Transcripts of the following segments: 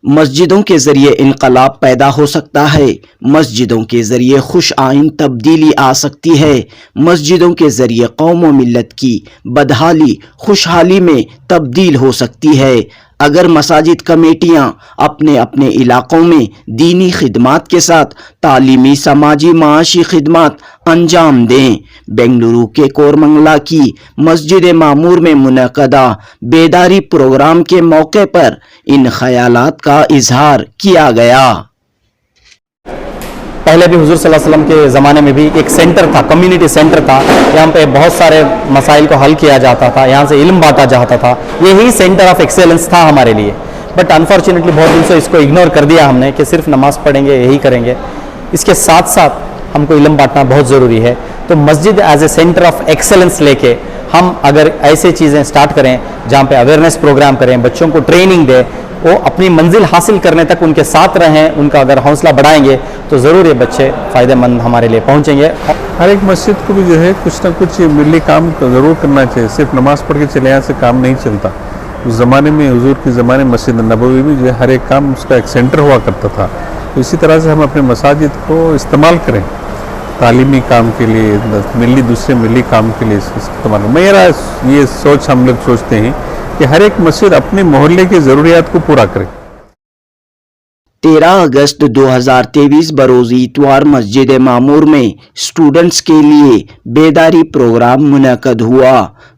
मस्जिदों के जरिए इनकलाब पैदा हो सकता है। मस्जिदों के जरिए खुश आइन तब्दीली आ सकती है। मस्जिदों के जरिए कौम व मिल्लत की बदहाली खुशहाली में तब्दील हो सकती है। अगर मसाजिद कमेटियां अपने अपने इलाकों में दीनी खिदमात के साथ तालीमी समाजी माशी खिदमात अंजाम दें। बेंगलुरु के कोरमंगला की मस्जिद मामूर में मुनक़दा बेदारी प्रोग्राम के मौके पर इन ख्यालात का इजहार किया गया। पहले भी हुजूर सल्लल्लाहु अलैहि वसल्लम के ज़माने में भी एक सेंटर था, कम्युनिटी सेंटर था। यहाँ पे बहुत सारे मसाइल को हल किया जाता था, यहाँ से इल्म बांटा जाता था। यही सेंटर ऑफ एक्सेलेंस था हमारे लिए। बट अनफॉर्चुनेटली बहुत दिन से इसको इग्नोर कर दिया हमने कि सिर्फ नमाज पढ़ेंगे, यही करेंगे। इसके साथ साथ हमको इल्म बांटना बहुत ज़रूरी है। तो मस्जिद as a centre of excellence लेके हम अगर ऐसे चीज़ें स्टार्ट करें जहाँ पे अवेयरनेस प्रोग्राम करें, बच्चों को ट्रेनिंग दें, वो अपनी मंजिल हासिल करने तक उनके साथ रहें, उनका अगर हौसला बढ़ाएंगे तो ज़रूर ये बच्चे फ़ायदेमंद हमारे लिए पहुँचेंगे। हर एक मस्जिद को भी जो है कुछ ना कुछ मिली काम ज़रूर करना चाहिए। सिर्फ नमाज़ पढ़ के चले यहाँ से काम नहीं चलता। उस ज़माने में हुजूर के ज़माने में मस्जिद नबवी में जो है हर एक काम उसका एक सेंटर हुआ करता था। तो इसी तरह से हम अपने मसाजिद को इस्तेमाल करें तालीमी काम के लिए, दूसरे मिली काम के लिए इस्तेमाल। मेरा ये सोच हम लोग सोचते हैं कि हर एक मस्जिद अपने मोहल्ले की ज़रूरियात को पूरा करे। 13 अगस्त 2023 बरोज़ इतवार मस्जिद मामूर में स्टूडेंट्स के लिए बेदारी प्रोग्राम मुनक़द हुआ।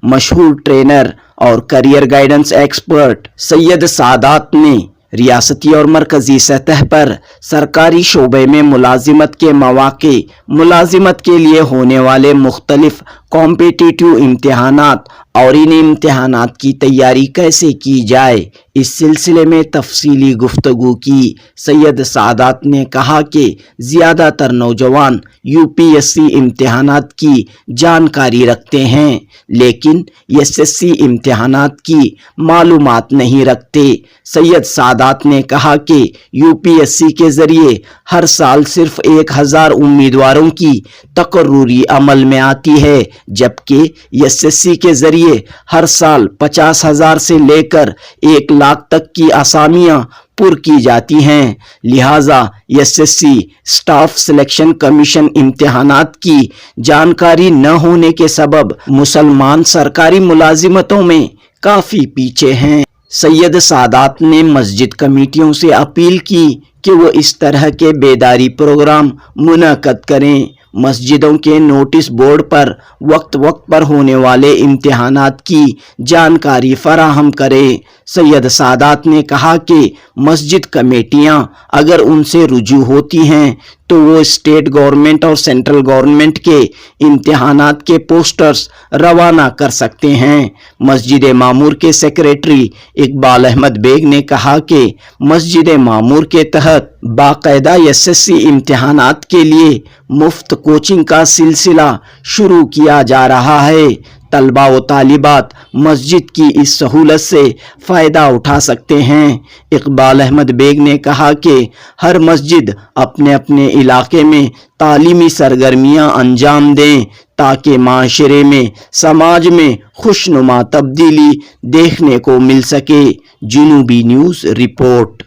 मशहूर ट्रेनर और career guidance expert Syed Sadat ने रियासती और मरकजी सतह पर सरकारी शोबे में मुलाजिमत के मौक़े, मुलाजिमत के लिए होने वाले मुख्तलिफ कॉम्पिटिटिव इम्तिहानात और इन इम्तिहानात की तैयारी कैसे की जाए, इस सिलसिले में तफसीली गुफ्तगू की। सैयद सादात ने कहा कि ज़्यादातर नौजवान यूपीएससी इम्तिहानात की जानकारी रखते हैं लेकिन एसएससी इम्तिहानात की मालूमात नहीं रखते। सैयद सादात ने कहा कि यूपीएससी के ज़रिए हर साल सिर्फ 1000 उम्मीदवारों की तकर्रूरी अमल में आती है, जबकि एसएससी के ज़रिए हर साल 50,000 से लेकर 1 लाख तक की असामियाँ पुर की जाती हैं। लिहाजा एसएससी स्टाफ सिलेक्शन कमीशन इम्तिहानात की जानकारी न होने के सबब मुसलमान सरकारी मुलाजिमतों में काफ़ी पीछे हैं। सैयद सादात ने मस्जिद कमेटियों से अपील की कि वो इस तरह के बेदारी प्रोग्राम मुनक़द करें। मस्जिदों के नोटिस बोर्ड पर वक्त वक्त पर होने वाले इम्तिहानात की जानकारी फराहम करें। सैयद सादात ने कहा कि मस्जिद कमेटियां अगर उनसे रुजू होती हैं तो वो स्टेट गवर्नमेंट और सेंट्रल गवर्नमेंट के इम्तिहानात के पोस्टर्स रवाना कर सकते हैं। मस्जिद मामूर के सेक्रेटरी इकबाल अहमद बेग ने कहा कि मस्जिद मामूर के तहत बाकायदा एसएससी इम्तिहानात के लिए मुफ्त कोचिंग का सिलसिला शुरू किया जा रहा है। तलबा व तालिबात मस्जिद की इस सहूलत से फ़ायदा उठा सकते हैं। इकबाल अहमद बेग ने कहा कि हर मस्जिद अपने अपने इलाके में तालीमी सरगर्मियां अंजाम दें ताकि माशरे में, समाज में खुशनुमा तब्दीली देखने को मिल सके। जुनूबी न्यूज़ रिपोर्ट।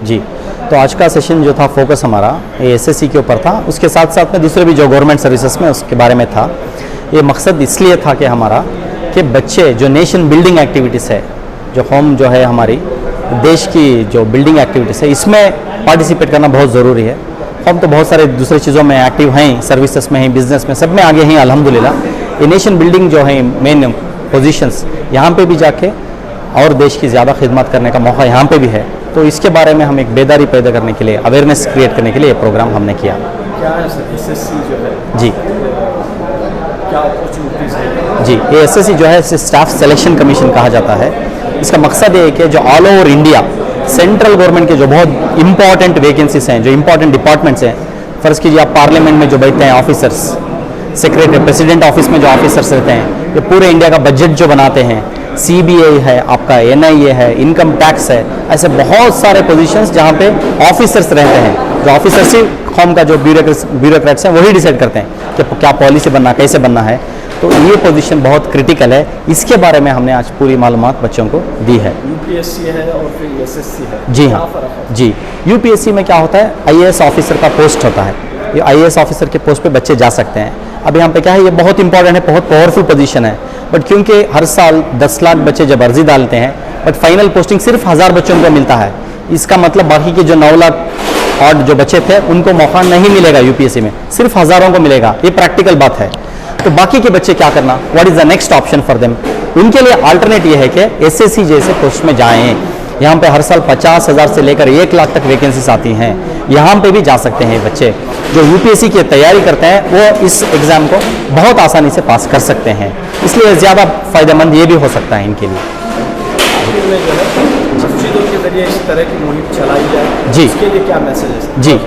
जी, तो आज का सेशन जो था फोकस हमारा एसएससी के ऊपर था, उसके साथ साथ में दूसरे भी जो गवर्नमेंट सर्विसेज में उसके बारे में था। ये मकसद इसलिए था कि हमारा कि बच्चे जो नेशन बिल्डिंग एक्टिविटीज़ है, जो होम जो है हमारी देश की जो बिल्डिंग एक्टिविटीज़ है, इसमें पार्टिसिपेट करना बहुत ज़रूरी है। हम तो बहुत सारे दूसरे चीज़ों में एक्टिव हैं, सर्विसेज में हैं, बिजनेस में, सब में आगे हैं अल्हम्दुलिल्लाह। ये नेशन बिल्डिंग जो है मेन पोजीशंस, यहाँ पे भी जाके और देश की ज़्यादा खिदमत करने का मौका यहाँ पे भी है। तो इसके बारे में हम एक बेदारी पैदा करने के लिए, अवेयरनेस क्रिएट करने के लिए ये प्रोग्राम हमने किया। क्या है एसएससी जो है? जी, क्या अपॉर्चुनिटीज है? जी, ये एसएससी जो है इसे स्टाफ सिलेक्शन कमीशन कहा जाता है। इसका मकसद ये है कि जो all over India central government के जो बहुत इंपॉर्टेंट वैकेंसीज हैं, जो इंपॉर्टेंट डिपार्टमेंट्स हैं, फ़र्ज़ कीजिए आप पार्लियामेंट में जो बैठते हैं ऑफिसर्स, सेक्रेटरी, प्रेसिडेंट ऑफिस में जो ऑफिसर्स रहते हैं, ये पूरे इंडिया का बजट जो बनाते हैं, सीबीआई है, आपका एनआईए है, इनकम टैक्स है, ऐसे बहुत सारे पोजीशंस जहाँ पे ऑफिसर्स रहते हैं। जो ऑफिसर्स ही कौम का जो ब्यूरोक्रेट्स हैं वही डिसाइड करते हैं कि क्या पॉलिसी बनना, कैसे बनना है। तो ये पोजीशन बहुत क्रिटिकल है, इसके बारे में हमने आज पूरी मालूमात बच्चों को दी है। यूपीएससी है और फिर एसएससी है, जी क्या हाँ फर्क है? जी, यूपीएससी में क्या होता है, आईएएस ऑफिसर का पोस्ट होता है, ये आईएएस ऑफिसर के पोस्ट पे बच्चे जा सकते हैं। अब यहाँ पे क्या है, ये बहुत इंपॉर्टेंट है, बहुत पावरफुल पोजीशन है, बट क्योंकि हर साल 10 लाख बच्चे जब अर्जी डालते हैं, बट फाइनल पोस्टिंग सिर्फ 1000 बच्चों को मिलता है। इसका मतलब बाकी के जो 9 लाख और जो बच्चे थे उनको मौका नहीं मिलेगा यूपीएससी में, सिर्फ हज़ारों को मिलेगा, ये प्रैक्टिकल बात है। तो बाकी के बच्चे क्या करना, what is the next option for them? उनके लिए अल्टरनेट ये है कि एसएससी जैसे पोस्ट में जाएं। यहाँ पे हर साल 50,000 से लेकर 1 लाख तक वैकेंसीज आती हैं, यहाँ पे भी जा सकते हैं बच्चे। जो यूपीएससी की तैयारी करते हैं वो इस एग्ज़ाम को बहुत आसानी से पास कर सकते हैं, इसलिए ज़्यादा फ़ायदेमंद ये भी हो सकता है इनके लिए। आखिर में जो है मस्जिदों के जरिए इस तरह की मुहिम चलाई जाए, जी। इसके लिए क्या मैसेज है? जी,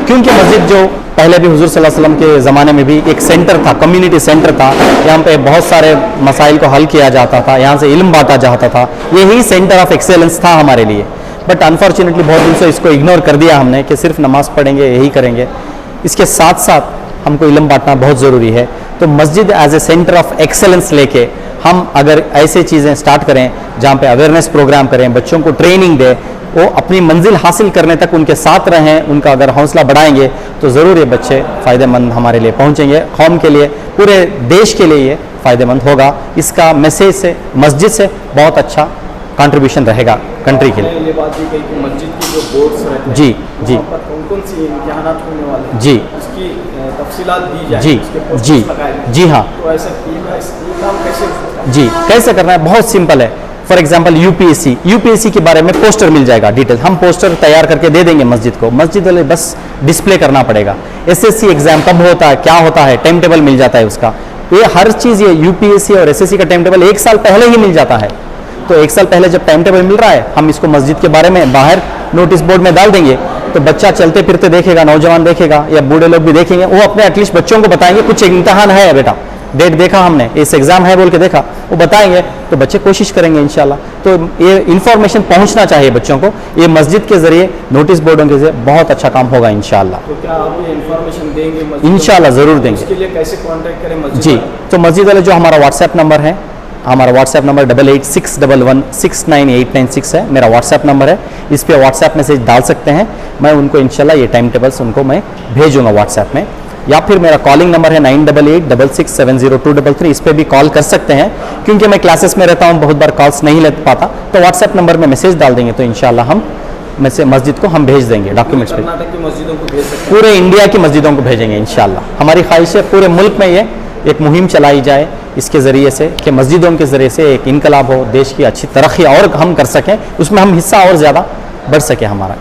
क्योंकि मस्जिद जो पहले भी हुजूर सल्लल्लाहु अलैहि वसल्लम के ज़माने में भी एक सेंटर था, कम्युनिटी सेंटर था, यहाँ पे बहुत सारे मसाइल को हल किया जाता था, यहाँ से इल्म बांटा जाता था, यही सेंटर ऑफ एक्सेलेंस था हमारे लिए। बट अनफॉर्चुनेटली बहुत दिन से इसको इग्नोर कर दिया हमने कि सिर्फ नमाज पढ़ेंगे यही करेंगे। इसके साथ साथ हमको इल्म बांटना बहुत ज़रूरी है। तो मस्जिद as a centre of excellence लेके हम अगर ऐसे चीज़ें स्टार्ट करें जहाँ पे अवेयरनेस प्रोग्राम करें, बच्चों को ट्रेनिंग दें, वो अपनी मंजिल हासिल करने तक उनके साथ रहें, उनका अगर हौसला बढ़ाएंगे तो ज़रूर ये बच्चे फ़ायदेमंद हमारे लिए पहुँचेंगे, कौम के लिए, पूरे देश के लिए ये फ़ायदेमंद होगा। इसका मैसेज से मस्जिद से बहुत अच्छा कंट्रीब्यूशन रहेगा कंट्री के लिए। ये बात भी कही कि मस्जिद की जो बोर्ड्स रहते हैं, जी जी वहाँ पर कौन-कौन सी इम्तिहानात होने वाले हैं, जी उसकी तफसीलात दी जाए, जी उसके पोस्टर्स जी लगाए जाएं। जी हाँ तो ऐसे ये काम कैसे हो सकता है? जी, कैसे करना है, बहुत सिंपल है। फॉर एग्जाम्पल यूपीएससी के बारे में पोस्टर मिल जाएगा डिटेल, हम पोस्टर तैयार करके दे देंगे मस्जिद को, मस्जिद वाले बस डिस्प्ले करना पड़ेगा। एसएससी एग्जाम कब होता है, क्या होता है, टाइम टेबल मिल जाता है उसका, ये हर चीज़, ये यूपीएससी और एसएससी का टाइम टेबल 1 साल पहले ही मिल जाता है। तो 1 साल पहले जब टाइम टेबल मिल रहा है, हम इसको मस्जिद के बारे में बाहर नोटिस बोर्ड में डाल देंगे, तो बच्चा चलते फिरते देखेगा, नौजवान देखेगा या बूढ़े लोग भी देखेंगे, वो अपने एटलीस्ट बच्चों को बताएंगे कुछ इम्तिहान है बेटा, डेट देखा हमने, इस एग्जाम है बोल के देखा, वो बताएंगे, तो बच्चे कोशिश करेंगे इंशाल्लाह। तो ये इन्फॉर्मेशन पहुंचना चाहिए बच्चों को, ये मस्जिद के जरिए, नोटिस बोर्डों के जरिए बहुत अच्छा काम होगा इंशाल्लाह। तो क्या आप ये इन्फॉर्मेशन देंगे मस्जिद? इंशाल्लाह ज़रूर देंगे। उसके लिए कैसे कांटेक्ट करें मस्जिद जी, वाले? तो मस्जिद वाले जो हमारा व्हाट्सएप नंबर है, हमारा व्हाट्सएप नंबर 8861169896 है, मेरा व्हाट्सएप नंबर है, इस पे व्हाट्सएप मैसेज डाल सकते हैं, मैं उनको इंशाल्लाह ये टाइम टेबल्स उनको मैं भेजूंगा व्हाट्सएप में। या फिर मेरा कॉलिंग नंबर है 9886670233, इस पे भी कॉल कर सकते हैं, क्योंकि मैं क्लासेस में रहता हूँ, बहुत बार कॉल्स नहीं ले पाता, तो व्हाट्सएप नंबर में मैसेज डाल देंगे तो इंशाल्लाह हम मस्जिद को हम भेज देंगे डॉक्यूमेंट्स पे। कर्नाटक की मस्जिदों को भेज सकते हैं? पूरे इंडिया की मस्जिदों को भेजेंगे इंशाल्लाह। हमारी ख्वाहिश है पूरे मुल्क में ये एक मुहिम चलाई जाए, इसके ज़रिए से कि मस्जिदों के ज़रिए से एक इनकलाब हो, देश की अच्छी तरक्की और हम कर सकें, उसमें हम हिस्सा और ज़्यादा बढ़ सके हमारा,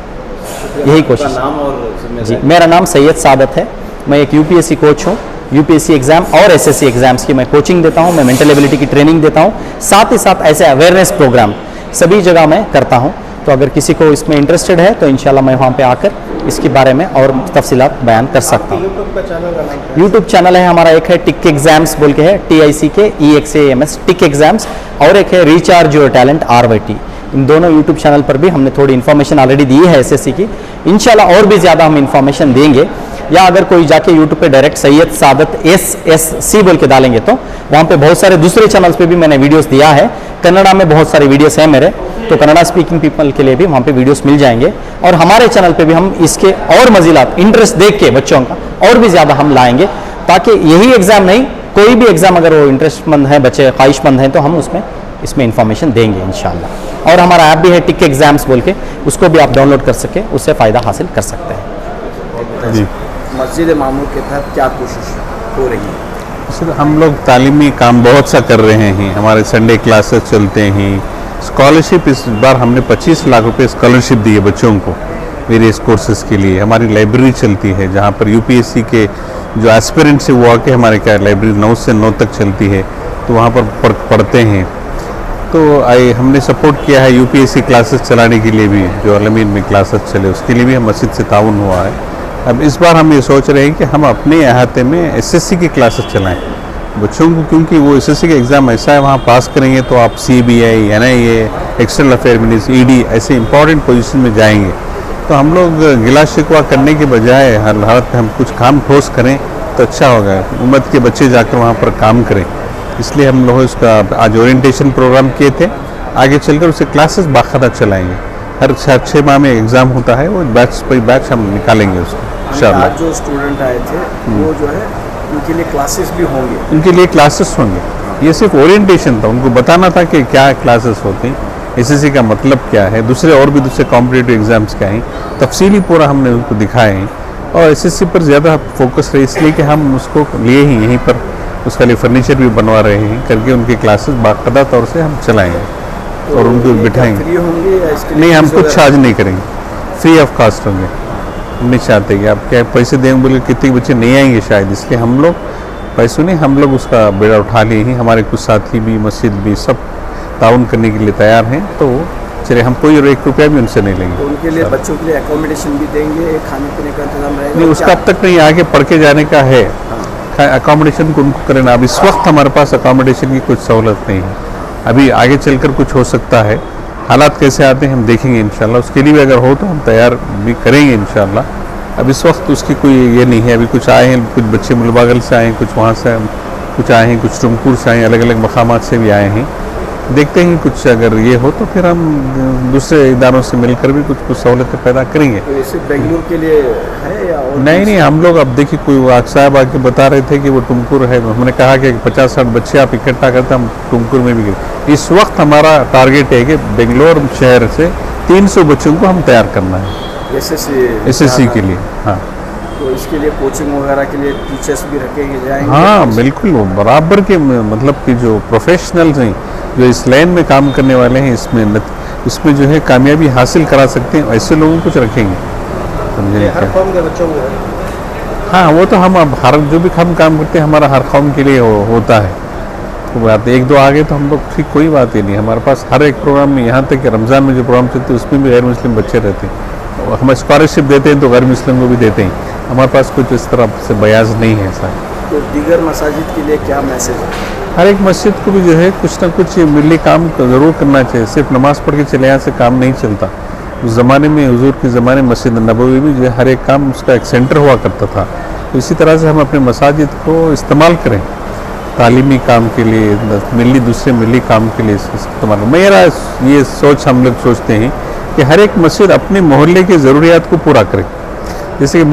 यही कोशिश। आपका नाम और जी, मेरा नाम सैयद सादत है, मैं एक यूपीएससी कोच हूँ, यूपीएससी एग्ज़ाम और एसएससी एग्ज़ाम्स की मैं कोचिंग देता हूँ, मैं मेंटल एबिलिटी की ट्रेनिंग देता हूँ, साथ ही साथ ऐसे अवेयरनेस प्रोग्राम सभी जगह मैं करता हूँ। तो अगर किसी को इसमें इंटरेस्टेड है तो इंशाल्लाह मैं वहाँ पे आकर इसके बारे में और तफसीलात बयान कर सकता हूँ। यूट्यूब का चैनल का नाम यूट्यूब चैनल है हमारा, एक है टिक एग्जाम्स बोल के है, TICKEXAMS टिक एग्जाम्स, और एक है रिचार्ज योर टैलेंट RYT। इन दोनों यूट्यूब चैनल पर भी हमने थोड़ी इन्फॉर्मेशन ऑलरेडी दी है एसएससी की, इंशाल्लाह और भी ज़्यादा हम इन्फॉर्मेशन देंगे। या अगर कोई जाके यूट्यूब पे डायरेक्ट सैयद सादत SSC बोल के डालेंगे तो वहाँ पे बहुत सारे दूसरे चैनल्स पे भी मैंने वीडियोस दिया है, कन्नड़ा में बहुत सारे वीडियोस हैं मेरे, तो कन्नड़ा स्पीकिंग पीपल के लिए भी वहाँ पे वीडियोस मिल जाएंगे। और हमारे चैनल पे भी हम इसके और मज़ीदात इंटरेस्ट देख के बच्चों का और भी ज़्यादा हम लाएंगे, ताकि यही एग्ज़ाम नहीं, कोई भी एग्ज़ाम अगर वो इंटरेस्टमंद है, बच्चे ख्वाहिशमंद हैं, तो हम इसमें इन्फॉर्मेशन देंगे इंशाल्लाह। और हमारा ऐप भी है टिक एग्जाम्स बोल के, उसको भी आप डाउनलोड कर सके, उससे फ़ायदा हासिल कर सकते हैं। जी मस्जिद मामूर के तहत क्या कोशिश हो रही है? सर, हम लोग तालीमी काम बहुत सा कर रहे हैं, हमारे संडे क्लासेस चलते हैं, स्कॉलरशिप इस बार हमने 25 लाख रुपए स्कॉलरशिप दी है बच्चों को वेरियस कोर्सेज के लिए। हमारी लाइब्रेरी चलती है जहाँ पर यूपीएससी के जो एस्पिरेंट से वो आके हमारे क्या लाइब्रेरी 9 से 9 तक चलती है, तो वहाँ पर पढ़ते हैं। तो हमने सपोर्ट किया है यूपीएससी क्लासेस चलाने के लिए भी, जो अलमीन में क्लासेस चले उसके लिए भी हम मस्जिद से ताउन हुआ है। अब इस बार हम ये सोच रहे हैं कि हम अपने अहाते में एसएससी की क्लासेस चलाएं बच्चों को, क्योंकि वो एसएससी का एग्ज़ाम ऐसा है, वहाँ पास करेंगे तो आप CBI, NIA, external affair ministry, ED ऐसे इंपॉर्टेंट पोजीशन में जाएंगे। तो हम लोग गिला शिकवा करने के बजाय हर हालत में हम कुछ काम ठोस करें बहुत अच्छा होगा, उम्मत के बच्चे जाकर वहाँ पर काम करें। इसलिए हम लोग उसका आज ओरिएंटेशन प्रोग्राम किए थे। आगे चलकर उसे क्लासेस बाकायदा चलाएंगे। हर 6 माह में एग्ज़ाम होता है, वो बैच बाई बैच हम निकालेंगे उसको इंशाल्लाह। आज जो स्टूडेंट आए थे वो जो है उनके लिए क्लासेस भी होंगे। उनके लिए क्लासेस होंगे। ये सिर्फ ओरिएंटेशन था, उनको बताना था कि क्या क्लासेस होती हैं, एसएससी का मतलब क्या है, दूसरे कॉम्पिटिटिव एग्ज़ाम्स क्या हैं, तफसीली पूरा हमने उनको दिखाए हैं। और एसएससी पर ज़्यादा फोकस रहे इसलिए कि हम उसको लिए ही यहीं पर उसका लिए फर्नीचर भी बनवा रहे हैं करके उनके क्लासेस बाकायदा तौर से हम चलाएँगे और उनको बिठाएंगे। फ्री होंगे या इसके नहीं, हम फीस कुछ वगैरह? चार्ज नहीं करेंगे, फ्री ऑफ कॉस्ट होंगे। हम नहीं चाहते कि आप क्या पैसे देंगे बोले कितने बच्चे नहीं आएंगे शायद, इसलिए हम लोग पैसों नहीं, हम लोग उसका बेड़ा उठा लिए हैं। हमारे कुछ साथी भी, मस्जिद भी, सब ताउन करने के लिए तैयार हैं। तो चलिए हम कोई 1 रुपया भी उनसे नहीं लेंगे। तो उनके लिए बच्चों के लिए एकोमोडेशन भी देंगे, खाने पीने का इंतजाम रहेगा? नहीं, उसका अब तक नहीं, आगे पढ़ के जाने का है। अकोमोडेशन को उनको करना, अब इस वक्त हमारे पास अकोमोडेशन की कुछ सहूलत नहीं है। अभी आगे चलकर कुछ हो सकता है, हालात कैसे आते हैं हम देखेंगे इंशाल्लाह। उसके लिए भी अगर हो तो हम तैयार भी करेंगे इंशाल्लाह। अब इस वक्त उसकी कोई ये नहीं है। अभी कुछ आए हैं, कुछ बच्चे मुलबागल से आए हैं, कुछ वहाँ से कुछ आए हैं, कुछ टुमकुर से आए हैं, अलग अलग मकामात से भी आए हैं। देखते हैं कुछ अगर ये हो तो फिर हम दूसरे इदारों से मिलकर भी कुछ सहूलतें पैदा करेंगे। तो ये सिर्फ बेंगलुरु के लिए है या और नहीं, हम लोग अब देखिए, कोई आज साहब आके बता रहे थे कि वो टुमकुर है, हमने कहा कि 50-60 बच्चे आप इकट्ठा करते, हम टुमकुर में भी गए। इस वक्त हमारा टारगेट है कि बेंगलोर शहर से 300 बच्चों को हम तैयार करना है एसएससी के लिए। हाँ, तो इसके लिए कोचिंग वगैरह के लिए टीचर्स भी रखेंगे जाएंगे? हाँ बिल्कुल, वो बराबर के मतलब कि जो प्रोफेशनल्स हैं, जो इस लाइन में काम करने वाले हैं, इसमें जो है कामयाबी हासिल करा सकते हैं, ऐसे लोगों को कुछ रखेंगे। समझे? हर कौम के बच्चों को है? हाँ, वो तो हम अब हर जो भी हम काम करते हैं हमारा हर कौम के लिए होता है। तो बात 1-2 आ गए तो हम लोग ठीक, कोई बात ही नहीं। हमारे पास हर एक प्रोग्राम में, यहाँ तक कि रमज़ान में जो प्रोग्राम चलते हैं उसमें भी गैर मुस्लिम बच्चे रहते हैं। हम स्कॉलरशिप देते हैं तो गैर मुस्लिम को भी देते हैं। हमारे पास कुछ इस तरह से बयाज नहीं है ऐसा। तो दीगर मसाजिद के लिए क्या मैसेज है? हर एक मस्जिद को भी जो है कुछ ना कुछ मिली काम ज़रूर करना चाहिए। सिर्फ नमाज़ पढ़ के चले यहाँ से काम नहीं चलता। उस ज़माने में, हुजूर के ज़माने में मस्जिद नबवी में जो है हर एक काम उसका एक सेंटर हुआ करता था। तो इसी तरह से हम अपने मसाजिद को इस्तेमाल करें तालीमी काम के लिए, दूसरे मिली काम के लिए इस्तेमाल। मेरा ये सोच, हम लोग सोचते हैं कि हर एक मस्जिद अपने मोहल्ले की ज़रूरियात को पूरा करे। जैसे कि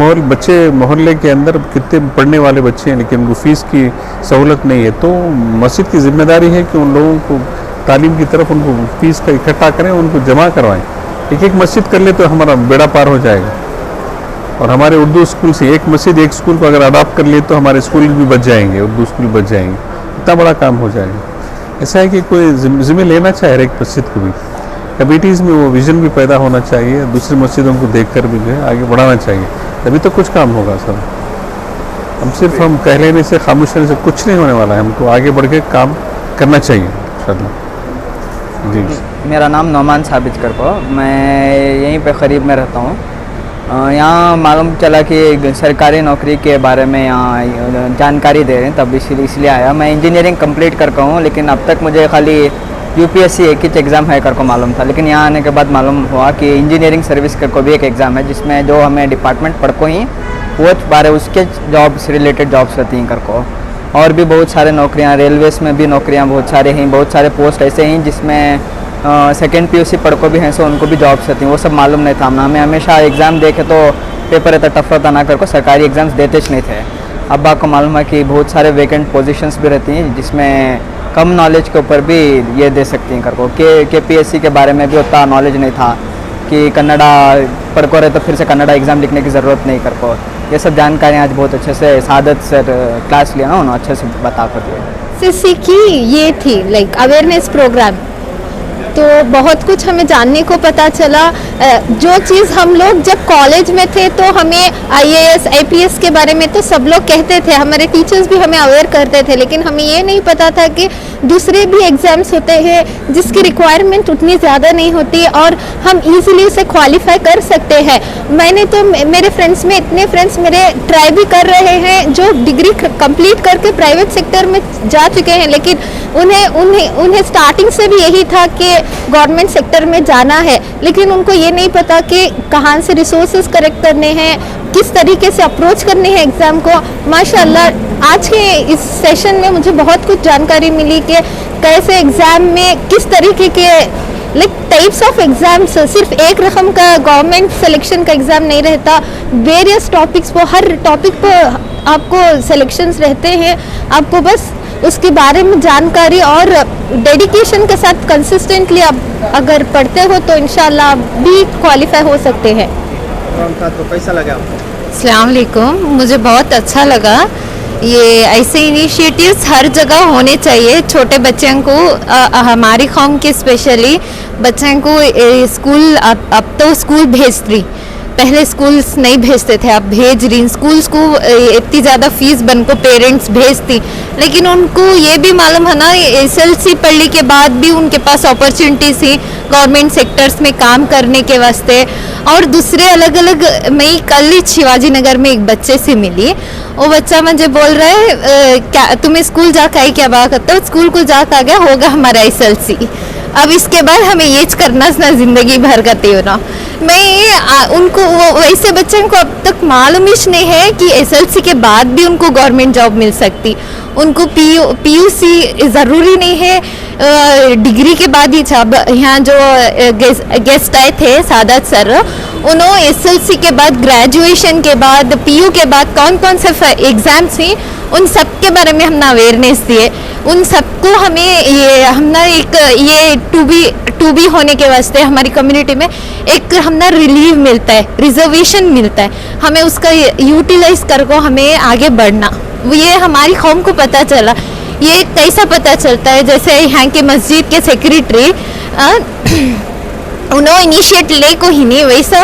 मोहल्ले के अंदर कितने पढ़ने वाले बच्चे हैं लेकिन उनको फ़ीस की सहूलत नहीं है, तो मस्जिद की जिम्मेदारी है कि उन लोगों को तालीम की तरफ उनको फ़ीस का इकट्ठा करें, उनको जमा करवाएं। एक मस्जिद कर ले तो हमारा बेड़ा पार हो जाएगा। और हमारे उर्दू स्कूल से एक मस्जिद, एक स्कूल को अगर अडॉप्ट कर लिए तो हमारे स्कूल भी बच जाएंगे, उर्दू स्कूल बच जाएंगे। इतना बड़ा काम हो जाएगा। ऐसा है कि कोई जिम्मे लेना चाहिए हर एक मस्जिद को भी। कमेटीज़ में वो विज़न भी पैदा होना चाहिए, दूसरी मस्जिदों को देखकर भी जो है आगे बढ़ाना चाहिए, तभी तो कुछ काम होगा सर। हम कह लेने से, खामोश रहने से कुछ नहीं होने वाला है। हमको आगे बढ़ के काम करना चाहिए इंशाअल्लाह। जी, मेरा नाम नौमान साबित कर को, मैं यहीं पे करीब में रहता हूँ। यहाँ मालूम चला कि सरकारी नौकरी के बारे में यहाँ जानकारी दे रहे हैं, तब इसलिए आया। मैं इंजीनियरिंग कंप्लीट करता हूँ, लेकिन अब तक मुझे खाली यूपीएससी एक ही एग्ज़ाम है कर को मालूम था। लेकिन यहाँ आने के बाद मालूम हुआ कि इंजीनियरिंग सर्विस कर को भी एक एग्ज़ाम है, जिसमें जो हमें डिपार्टमेंट पढ़ को ही वो बारे उसके जॉब से रिलेटेड जॉब्स रहती हैं कर को। और भी बहुत सारे नौकरियाँ, रेलवेज़ में भी नौकरियाँ बहुत सारे हैं, बहुत सारे पोस्ट ऐसे हैं जिसमें सेकेंड पीयूसी पढ़ को भी हैं, सो उनको भी जॉब्स रहती हैं। वो सब मालूम नहीं था। हमें हमेशा एग्ज़ाम देखे तो पेपर इतना टफ रहता ना कर को, सरकारी एग्ज़ाम्स देते ही नहीं थे। अब आपको मालूम है कि बहुत सारे वैकेंट पोजीशंस भी रहती हैं जिसमें कम नॉलेज के ऊपर भी ये दे सकती हैं कर को। के पीएससी के बारे में भी उतना नॉलेज नहीं था कि कन्नड़ा पढ़ को रहे तो फिर से कन्नड़ा एग्ज़ाम लिखने की ज़रूरत नहीं कर को। ये सब जानकारी आज बहुत अच्छे से सादत सर क्लास लिया ना, उन्होंने अच्छे से बता कर दिया। एसएससी की ये थी लाइक अवेयरनेस प्रोग्राम, तो बहुत कुछ हमें जानने को पता चला। जो चीज़ हम लोग जब कॉलेज में थे तो हमें आईएएस आईपीएस के बारे में तो सब लोग कहते थे, हमारे टीचर्स भी हमें अवेयर करते थे, लेकिन हमें ये नहीं पता था कि दूसरे भी एग्ज़ाम्स होते हैं जिसकी रिक्वायरमेंट उतनी ज़्यादा नहीं होती और हम इजीली उसे क्वालिफाई कर सकते हैं। मैंने तो, मेरे फ्रेंड्स में इतने फ्रेंड्स मेरे ट्राई भी कर रहे हैं जो डिग्री कंप्लीट करके प्राइवेट सेक्टर में जा चुके हैं, लेकिन उन्हें स्टार्टिंग से भी यही था कि गवर्नमेंट सेक्टर में जाना है, लेकिन उनको ये नहीं पता कि कहाँ से रिसोर्सेज कलेक्ट करने हैं, किस तरीके से अप्रोच करनी है एग्ज़ाम को। माशाल्लाह आज के इस सेशन में मुझे बहुत कुछ जानकारी मिली कि कैसे एग्ज़ाम में किस तरीके के टाइप्स ऑफ एग्ज़ाम्स, सिर्फ एक रकम का गवर्नमेंट सिलेक्शन का एग्ज़ाम नहीं रहता, वेरियस टॉपिक्स पर, हर टॉपिक पर आपको सिलेक्शंस रहते हैं। आपको बस उसके बारे में जानकारी और डेडिकेशन के साथ कंसिस्टेंटली आप अगर पढ़ते हो तो इंशाल्लाह आप भी क्वालिफाई हो सकते हैं। प्रोग्राम था तो कैसा लगा आपको? अस्सलाम वालेकुम, मुझे बहुत अच्छा लगा। ये ऐसे इनिशिएटिव्स हर जगह होने चाहिए। छोटे बच्चों को हमारी कौम के स्पेशली बच्चों को स्कूल अब तो स्कूल भेज रही, पहले स्कूल्स नहीं भेजते थे, अब भेज रही। स्कूल्स को इतनी ज़्यादा फीस बन को पेरेंट्स भेजती, लेकिन उनको ये भी मालूम है ना SLC पढ़ने के बाद भी उनके पास अपॉर्चुनिटीज़ थी गवर्नमेंट सेक्टर्स में काम करने के वास्ते। और दूसरे अलग अलग, मैं कल ही शिवाजी नगर में एक बच्चे से मिली, वो बच्चा मुझे बोल रहा है क्या तुम्हें स्कूल जाकर आई, क्या बात करता हो? स्कूल को जाकर आ गया, होगा हमारा SLC, अब इसके बाद हमें ये करना ना ज़िंदगी भर का होना। मैं उनको वैसे बच्चों को अब तक मालूम ही नहीं है कि SLC के बाद भी उनको गवर्नमेंट जॉब मिल सकती। उनको PUC ज़रूरी नहीं है, डिग्री के बाद ही अब यहाँ जो गेस्ट आए थे सादात सर, उन्होंने SLC के बाद ग्रेजुएशन के बाद PU के बाद कौन कौन से एग्ज़ाम्स थी उन सब के बारे में हमने अवेयरनेस दिए। उन सबको हमें ये हमने एक ये टू बी होने के वास्ते हमारी कम्युनिटी में एक हमने रिलीव मिलता है, रिजर्वेशन मिलता है, हमें उसका यूटिलाइज कर को हमें आगे बढ़ना। ये हमारी कौम को पता चला। ये कैसा पता चलता है, जैसे यहाँ के मस्जिद के सेक्रेटरी उन्होंने इनिशिएट ले को ही नहीं, वैसा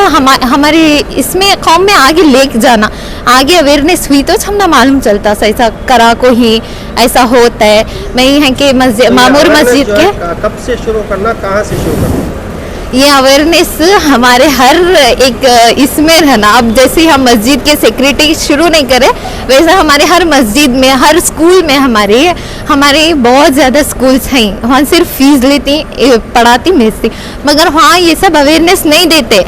हमारी इसमें कौम में आगे लेके जाना, आगे अवेयरनेस हुई तो हमने मालूम चलता ऐसा करा को ही ऐसा होता है। मैं यहाँ के मस्जिद मामूर मस्जिद के कब से शुरू करना, कहाँ से शुरू करना? ये अवेयरनेस हमारे हर एक इसमें रहना। अब जैसे हम मस्जिद के सेक्रेटरी शुरू नहीं करें, वैसे हमारे हर मस्जिद में, हर स्कूल में हमारे बहुत ज़्यादा स्कूल्स हैं, वहाँ सिर्फ फीस लेती, पढ़ाती, भेजती, मगर वहाँ ये सब अवेयरनेस नहीं देते।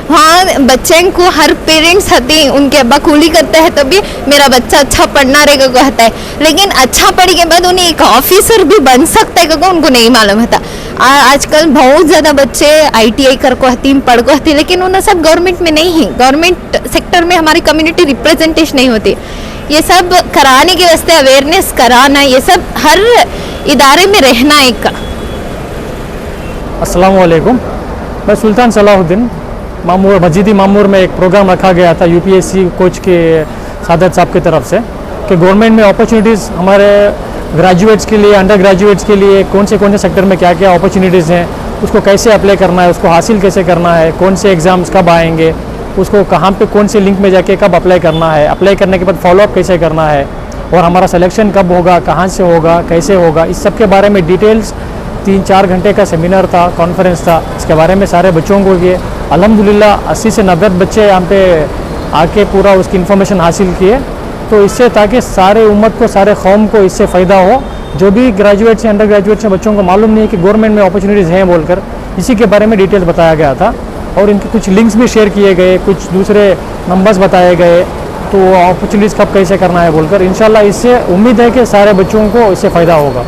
वहाँ बच्चों को हर पेरेंट्स आते, उनके अब्बा कूली करता है तभी मेरा बच्चा अच्छा पढ़ना रहेगा कहता है, लेकिन अच्छा पढ़ने के बाद उन्हें एक ऑफिसर भी बन सकता है क्योंकि उनको नहीं मालूम होता। आजकल बहुत ज़्यादा बच्चे ITI कर को हती, पढ़ को हती, लेकिन उन्हें सब गवर्नमेंट में नहीं है, गवर्नमेंट सेक्टर में हमारी कम्युनिटी रिप्रेजेंटेशन नहीं होती। ये सब कराने के वास्ते अवेयरनेस कराना, ये सब हर इदारे में रहना एक। अस्सलाम वालेकुम, मैं सुल्तान सलाहुद्दीन मामूर मस्जिद मामूर में एक प्रोग्राम रखा गया था UPSC कोच के सादत साहब की तरफ से कि गवर्नमेंट में अपॉर्चुनिटीज़ हमारे ग्रेजुएट्स के लिए, अंडर ग्रेजुएट्स के लिए कौन से सेक्टर में क्या क्या अपॉर्चुनिटीज़ हैं, उसको कैसे अप्लाई करना है, उसको हासिल कैसे करना है, कौन से एग्ज़ाम्स कब आएंगे, उसको कहाँ पे कौन से लिंक में जाके कब अप्लाई करना है, अप्लाई करने के बाद फॉलोअप कैसे करना है, और हमारा सिलेक्शन कब होगा, कहाँ से होगा, कैसे होगा, इस सब के बारे में डिटेल्स 3-4 घंटे का सेमिनार था, कॉन्फ्रेंस था। इसके बारे में सारे बच्चों को ये अल्हम्दुलिल्लाह 80 से 90 बच्चे यहाँ पे आके पूरा उसकी इन्फॉर्मेशन हासिल किए। तो इससे ताकि सारे उम्मत को, सारे कौम को इससे फ़ायदा हो, जो भी ग्रेजुएट्स हैं, अंडर ग्रेजुएट्स हैं, बच्चों को मालूम नहीं है कि गवर्नमेंट में अपॉर्चुनिटीज़ हैं बोलकर, इसी के बारे में डिटेल्स बताया गया था। और इनके कुछ लिंक्स भी शेयर किए गए, कुछ दूसरे नंबर्स बताए गए, तो अपॉर्चुनिटीज़ कब कैसे करना है बोलकर। इंशाल्लाह इससे उम्मीद है कि सारे बच्चों को इससे फ़ायदा होगा।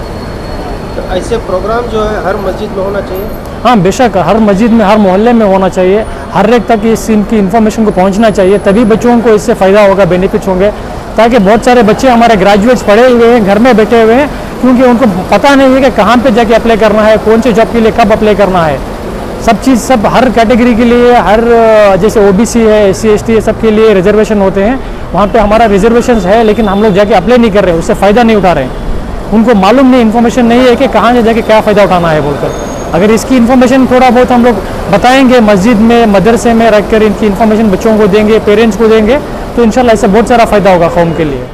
तो ऐसे प्रोग्राम जो है हर मस्जिद में होना चाहिए? हाँ बेशक, हर मस्जिद में, हर मोहल्ले में होना चाहिए, हर एक तक इनकी इन्फॉर्मेशन को पहुंचना चाहिए, तभी बच्चों को इससे फ़ायदा होगा, बेनिफिट्स होंगे। ताकि बहुत सारे बच्चे हमारे ग्रेजुएट्स पढ़े हुए हैं, घर में बैठे हुए हैं, क्योंकि उनको पता नहीं है कि कहाँ पे जाके अप्लाई करना है, कौन से जॉब के लिए कब अप्लाई करना है। सब चीज़, सब हर कैटेगरी के लिए, हर जैसे OBC है, SC ST है, सब के लिए रिजर्वेशन होते हैं। वहाँ पे हमारा रिजर्वेशन है, लेकिन हम लोग जाके अप्लाई नहीं कर रहे, उससे फ़ायदा नहीं उठा रहे हैं। उनको मालूम नहीं, इन्फॉर्मेशन नहीं है कि कहाँ से जाके क्या फ़ायदा उठाना है बोलकर। अगर इसकी इन्फॉर्मेशन थोड़ा बहुत हम लोग बताएंगे, मस्जिद में, मदरसे में रख कर इनकी इन्फॉर्मेशन बच्चों को देंगे, पेरेंट्स को देंगे, तो इंशाल्लाह इससे बहुत सारा फ़ायदा होगा कौम के लिए।